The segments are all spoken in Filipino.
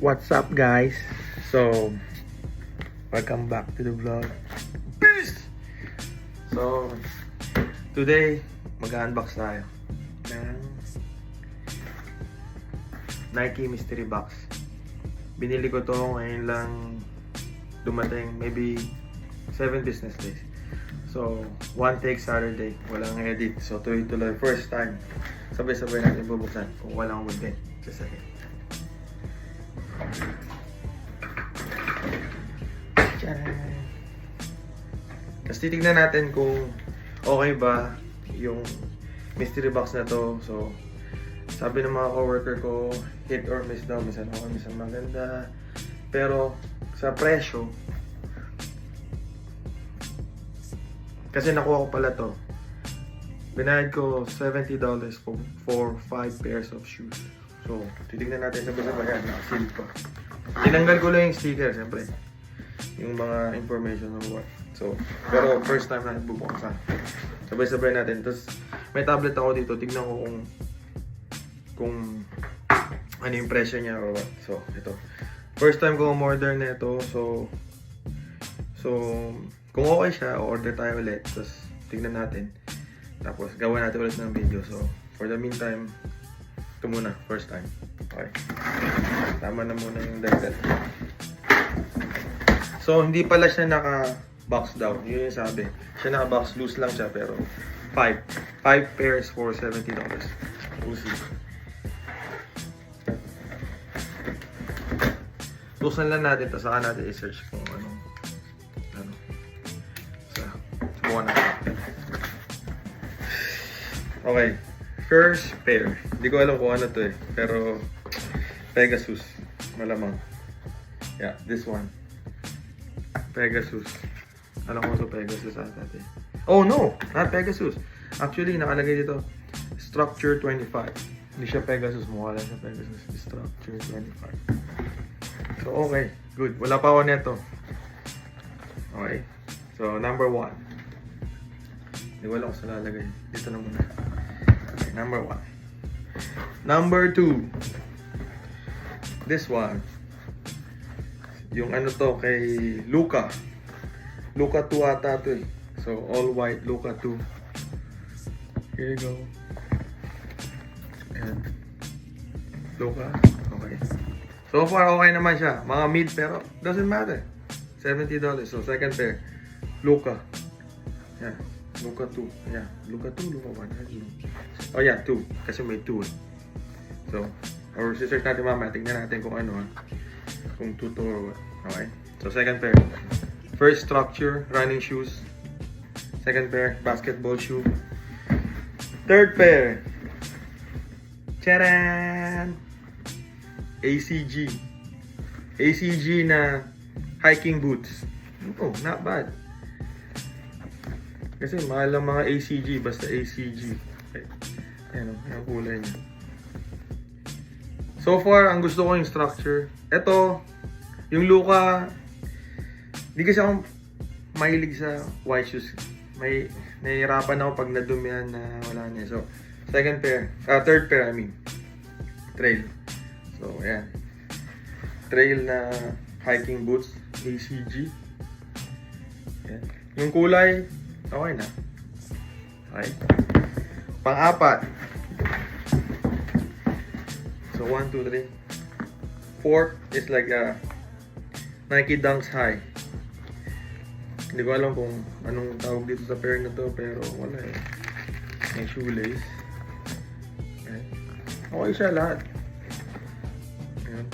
What's up, guys? So, welcome back to the vlog. Peace! So, today, mag-unbox tayo ng Nike Mystery Box. Binili ko to ngayon lang dumating, maybe 7 business days. So, one take Saturday, walang edit. So, tuloy-tuloy, first time. Sabay-sabay natin bubuksan kung walang umudin. Just a second. Tapos titignan natin kung okay ba yung mystery box na to. So, sabi ng mga coworker ko, hit or miss daw. Minsan okay, minsan maganda. Pero, sa presyo, kasi nakuha ko pala to. Binayad ko $70 for 5 pairs of shoes. So, titignan natin sa basa yan. Nakasil pa. Tinanggal ko lang yung sticker, siyempre. Yung mga information of what. So, pero first time na bubuksan. Sabay-sabay natin. Tapos, may tablet ako dito. Tignan ko kung ano yung presyo niya or what. So, ito. First time ko umorder na ito. So, kung okay siya, order tayo ulit. Tapos, tignan natin. Tapos, gawa natin ulit ng video. So, for the meantime, ito muna. First time. Okay. Tama na muna yung dagdag. So, hindi pala siya naka-box down. Yun yung sabi. Siya naka-box loose lang siya. Pero, 5 pairs for $70. We'll see. Buksan lang natin. Tapos, saka natin i-search kung ano. So, subukan natin. Okay. First pair. Hindi ko alam kung ano to eh. Pero, Pegasus. Malamang. Yeah, this one. Pegasus. Alam ko sa Pegasus ata eh. Oh no! Not Pegasus. Actually, nakalagay dito, Structure 25. Hindi siya Pegasus. Mukha lang siya Pegasus. Structure 25. So, okay. Good. Wala pa ako neto. Okay. So, number 1. Hindi ko alam kung saan lalagay. Dito na muna. Okay, number 1. Number 2. This one. Yung ano to kay Luka. Luka 2 ata to eh. So, all white Luka 2. Here you go. And Luka. Okay. So far, okay naman siya. Mga mid pero doesn't matter. $70. So, second pair. Luka. Yeah. Luka 2. Yeah. Luka 2, Luka 1. Oh yeah, 2. Kasi may 2 eh. So, or search natin mamaya. Tingnan natin kung ano kung 2 to or what. Okay. So, second pair. First, Structure, running shoes. Second pair, basketball shoe. Third pair. Charan! ACG. ACG na hiking boots. Oh, not bad. Kasi mahal lang mga ACG, basta ACG. Okay. Ayan o, yung kulay niya. So far, ang gusto ko yung Structure. Ito, yung Luka, di kasi ako mahilig sa white shoes. May nahihirapan ako pag nadumihan na wala niya. So, third pair, I mean. Trail. So, ayan. Trail na hiking boots, ACG. Ayan. Yung kulay, okay na. Okay. Pang-apat. So, 1, 2, 3. Fourth is like a Nike Dunks High. Hindi ko alam kung anong tawag dito sa pair na to, pero wala eh. May shoelace. Okay. Okay siya lahat. Ayan.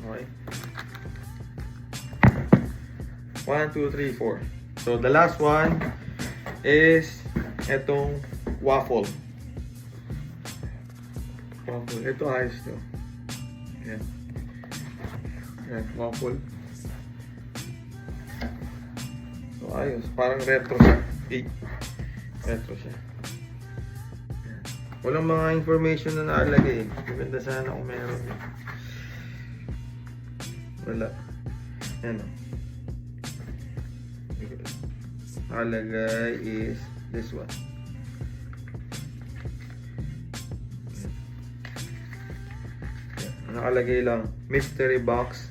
Okay. 1, 2, 3, 4. So, the last one is etong waffle. Waffle. Ito ayos to. Ayan. Ayan, waffle. So, ayos. Parang retro siya. Retro siya. Ayan. Walang mga information na naalagay. Maganda sana kung meron. Wala. Ayan o. Naalagay is this one. Nakalagay lang, mystery box,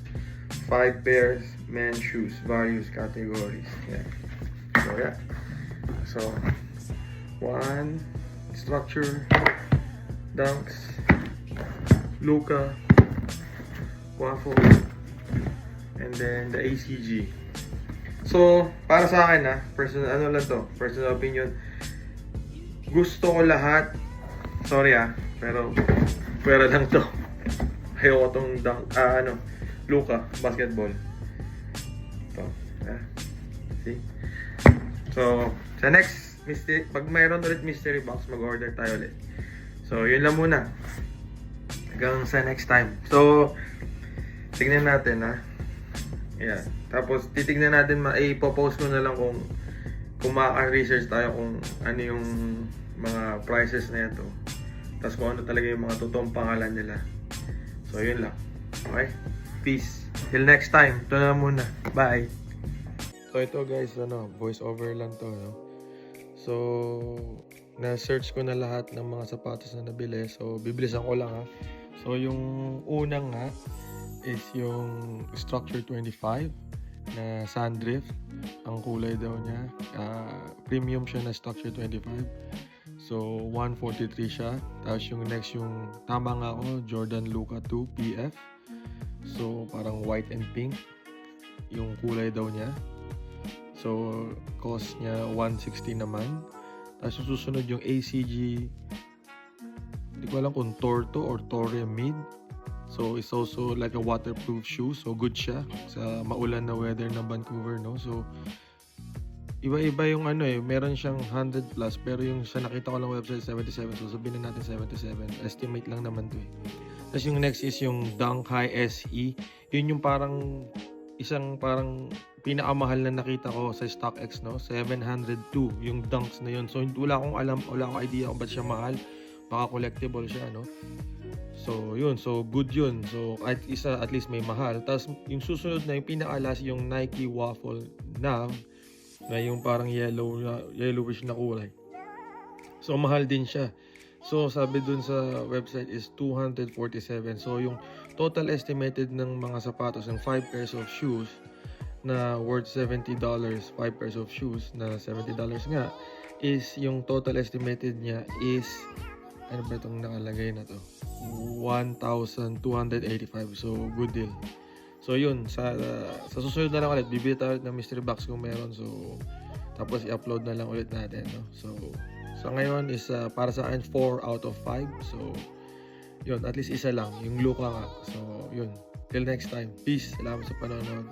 5 pairs, men's shoes, various categories. Yeah. So, yeah. So, 1, structure, dunks, Luka, waffle, and then the ACG. So, para sa akin personal, ano lang to, personal opinion. Gusto ko lahat. Sorry pero pwera lang to. Ayoko tong Luka, basketball. Ito. See? So, sa next, pag mayroon ulit mystery box, mag-order tayo ulit. So, yun lang muna. Hanggang sa next time. So, tignan natin Yeah. Tapos, titignan natin, ipopost ko na lang kung maka-research tayo kung ano yung mga prices na ito. Tapos kung ano talaga yung mga totoong pangalan nila. So, yun lang. Okay? Peace. Till next time. Ito na muna. Bye. So, ito guys, voice over lang to, no? So, na-search ko na lahat ng mga sapatos na nabili. So, bibilisan ko lang, So, yung unang is yung Structure 25 na Sandrift. Ang kulay daw niya. Premium siya na Structure 25. So, 143 siya. Tapos yung next, yung tama nga ako, Jordan Luka 2 PF. So, parang white and pink yung kulay daw niya. So, cost niya 160 naman. Tapos yung susunod yung ACG, hindi ko alam kung Torto or Torre Mid. So, it's also like a waterproof shoe. So, good siya sa maulan na weather ng Vancouver, no? So, iba-iba yung meron siyang 100 plus, pero yung sa nakita ko lang website 77. So, sabihin na natin 77. Estimate lang naman to Tapos yung next is yung Dunk High SE. Yun yung isang pinakamahal na nakita ko sa StockX, no? 702 yung dunks na yun. So, wala akong idea kung ba't siya mahal. Baka collectible siya, no? So, yun. So, good yun. So, at least may mahal. Tapos, yung susunod na, yung pinakalas, yung Nike Waffle Nav, na yung parang yellowish na kulay. So, mahal din siya. So, sabi dun sa website is 247. So, yung total estimated ng mga sapatos, ng 5 pairs of shoes, na worth $70, 5 pairs of shoes, na $70 nga, is yung total estimated niya is, ano ba itong nakalagay na to? 1,285. So, good deal. So, yun. Sa susunod na lang ulit, bibili tayo ng mystery box kung meron. So, tapos i-upload na lang ulit natin, no? So, ngayon is para sa akin 4 out of 5. So, yun. At least isa lang. Yung Luka nga. So, yun. Till next time. Peace. Salamat sa panonood.